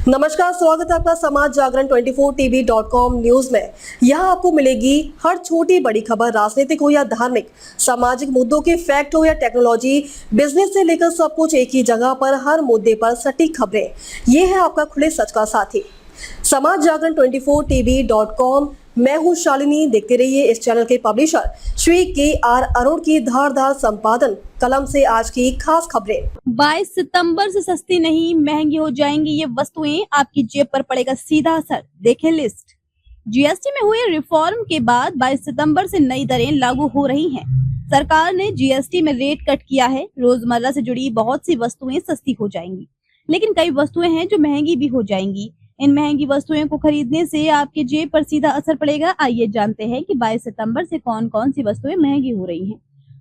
नमस्कार, स्वागत है आपका समाज जागरण 24tv.com न्यूज में। यहाँ आपको मिलेगी हर छोटी बड़ी खबर, राजनीतिक हो या धार्मिक, सामाजिक मुद्दों के फैक्ट हो या टेक्नोलॉजी, बिजनेस से लेकर सब कुछ एक ही जगह पर, हर मुद्दे पर सटीक खबरें। ये है आपका खुले सच का साथी समाज जागरण 24tv.com। मैं हूँ शालिनी। देखते रहिए इस चैनल के पब्लिशर श्री के.आर. अरुण की धारदार संपादन कलम से आज की खास खबरें। 22 सितंबर से सस्ती नहीं महंगी हो जाएंगी ये वस्तुएं, आपकी जेब पर पड़ेगा सीधा असर। देखें लिस्ट। जीएसटी में हुए रिफॉर्म के बाद 22 सितंबर से नई दरें लागू हो रही हैं। सरकार ने जीएसटी में रेट कट किया है। रोजमर्रा से जुड़ी बहुत सी वस्तुएं सस्ती हो जाएंगी, लेकिन कई वस्तुएं हैं जो महंगी भी हो जाएंगी। इन महंगी वस्तुओं को खरीदने से आपके जेब पर सीधा असर पड़ेगा। आइए जानते हैं कि 22 सितंबर से कौन कौन सी वस्तुएं महंगी हो रही हैं।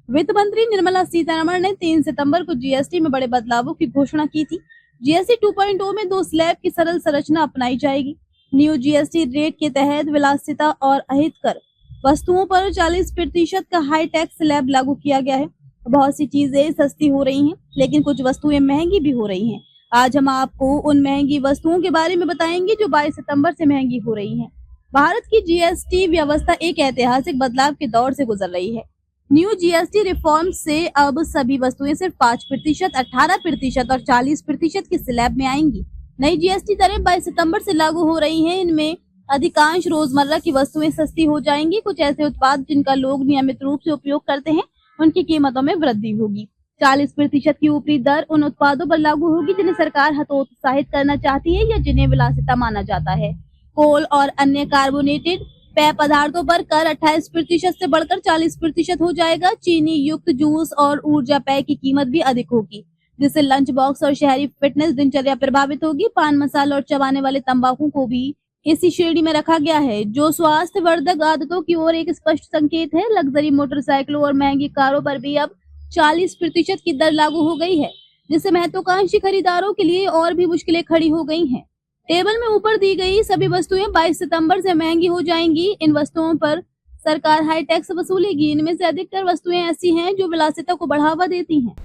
वित्त मंत्री निर्मला सीतारमण ने 3 सितंबर को जीएसटी में बड़े बदलावों की घोषणा की थी। जीएसटी 2.0 में 2 स्लैब की सरल संरचना अपनाई जाएगी। न्यू जीएसटी रेट के तहत विलासिता और अहितकर वस्तुओं पर 40% का हाई टैक्स स्लैब लागू किया गया है। बहुत सी चीजें सस्ती हो रही हैं, लेकिन कुछ वस्तुएं महंगी भी हो रही हैं। आज हम आपको उन महंगी वस्तुओं के बारे में बताएंगे जो 22 सितंबर से महंगी हो रही हैं। भारत की जीएसटी व्यवस्था एक ऐतिहासिक बदलाव के दौर से गुजर रही है। न्यू जीएसटी रिफॉर्म से अब सभी वस्तुएं सिर्फ 5%, 18% और 40% की स्लैब में आएंगी। नई जीएसटी दरें 22 सितंबर से लागू हो रही हैं। इनमें अधिकांश रोजमर्रा की वस्तुएं सस्ती हो जाएंगी। कुछ ऐसे उत्पाद जिनका लोग नियमित रूप से उपयोग करते हैं, उनकी कीमतों में वृद्धि होगी। 40% की ऊपरी दर उन उत्पादों पर लागू होगी जिन्हें सरकार हतोत्साहित करना चाहती है या जिन्हें विलासिता माना जाता है। कोल और अन्य कार्बोनेटेड पेय पदार्थों पर कर 28% से बढ़कर 40% हो जाएगा। चीनी युक्त जूस और ऊर्जा पेय की कीमत भी अधिक होगी, जिससे लंच बॉक्स और शहरी फिटनेस दिनचर्या प्रभावित होगी। पान मसाला और चबाने वाले तंबाकू को भी इसी श्रेणी में रखा गया है, जो स्वास्थ्य वर्धक आदतों की ओर एक स्पष्ट संकेत है। लग्जरी मोटरसाइकिलों और महंगी कारों पर भी अब 40% की दर लागू हो गई है, जिससे महत्वाकांक्षी खरीदारों के लिए और भी मुश्किलें खड़ी हो गई हैं। टेबल में ऊपर दी गई सभी वस्तुएं 22 सितंबर से महंगी हो जाएंगी। इन वस्तुओं पर सरकार हाई टैक्स वसूलेगी। इनमें से अधिकतर वस्तुएं ऐसी हैं जो विलासिता को बढ़ावा देती हैं।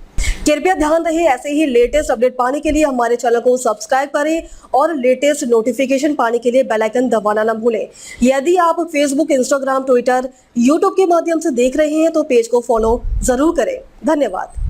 कृपया ध्यान रहे, ऐसे ही लेटेस्ट अपडेट पाने के लिए हमारे चैनल को सब्सक्राइब करें और लेटेस्ट नोटिफिकेशन पाने के लिए बेल आइकन दबाना न भूलें। यदि आप फेसबुक, इंस्टाग्राम, ट्विटर, यूट्यूब के माध्यम से देख रहे हैं तो पेज को फॉलो जरूर करें। धन्यवाद।